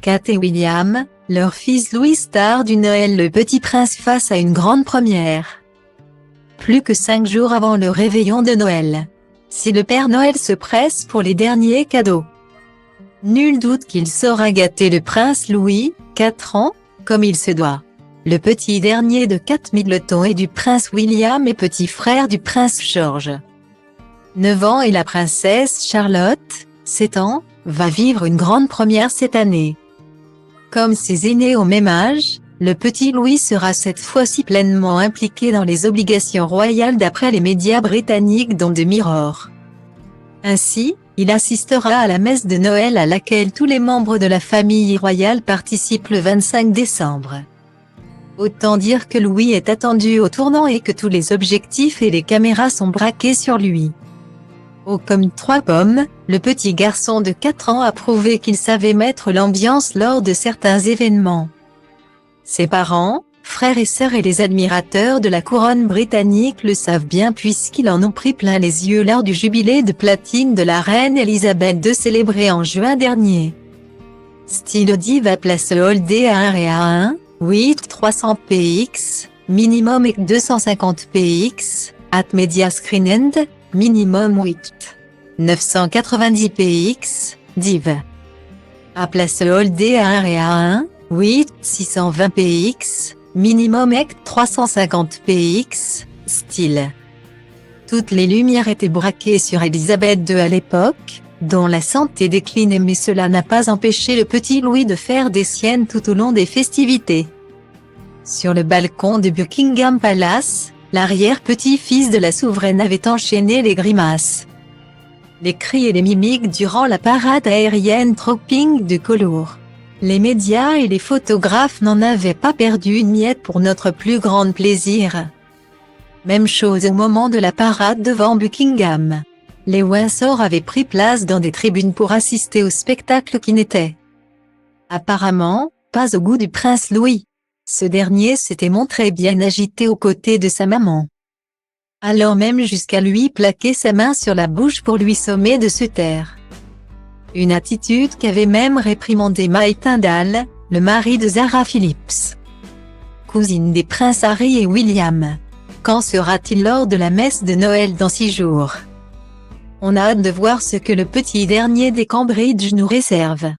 Kate et William, leur fils Louis star du Noël Le Petit Prince face à une grande première. Plus que 5 jours avant le réveillon de Noël. Si le Père Noël se presse pour les derniers cadeaux. Nul doute qu'il saura gâter le prince Louis, 4 ans, comme il se doit. Le petit dernier de Kate Middleton et du prince William et petit frère du prince George. 9 ans et la princesse Charlotte, 7 ans, va vivre une grande première cette année. Comme ses aînés au même âge, le petit Louis sera cette fois-ci pleinement impliqué dans les obligations royales d'après les médias britanniques dont The Mirror. Ainsi, il assistera à la messe de Noël à laquelle tous les membres de la famille royale participent le 25 décembre. Autant dire que Louis est attendu au tournant et que tous les objectifs et les caméras sont braqués sur lui. Haut comme 3 pommes, le petit garçon de 4 ans a prouvé qu'il savait mettre l'ambiance lors de certains événements. Ses parents, frères et sœurs et les admirateurs de la couronne britannique le savent bien puisqu'ils en ont pris plein les yeux lors du jubilé de platine de la reine Elisabeth II célébré en juin dernier. Style Diva Place Holdé à 1 et à 1, 8 300 px, minimum et 250 px, at Media Screen End, minimum 8 990 px, div. À Place Holdé à 1 et à 1, 8 620 px, minimum et 350 px, style. Toutes les lumières étaient braquées sur Elisabeth II à l'époque, dont la santé déclinait mais cela n'a pas empêché le petit Louis de faire des siennes tout au long des festivités. Sur le balcon de Buckingham Palace, l'arrière-petit-fils de la souveraine avait enchaîné les grimaces, les cris et les mimiques durant la parade aérienne Trooping de Colour. Les médias et les photographes n'en avaient pas perdu une miette pour notre plus grand plaisir. Même chose au moment de la parade devant Buckingham. Les Windsor avaient pris place dans des tribunes pour assister au spectacle qui n'était apparemment pas au goût du prince Louis. Ce dernier s'était montré bien agité aux côtés de sa maman, allant même jusqu'à lui plaquer sa main sur la bouche pour lui sommer de se taire. Une attitude qu'avait même réprimandé Mike Tyndall, le mari de Zara Phillips, cousine des princes Harry et William. Quand sera-t-il lors de la messe de Noël dans 6 jours? On a hâte de voir ce que le petit dernier des Cambridge nous réserve.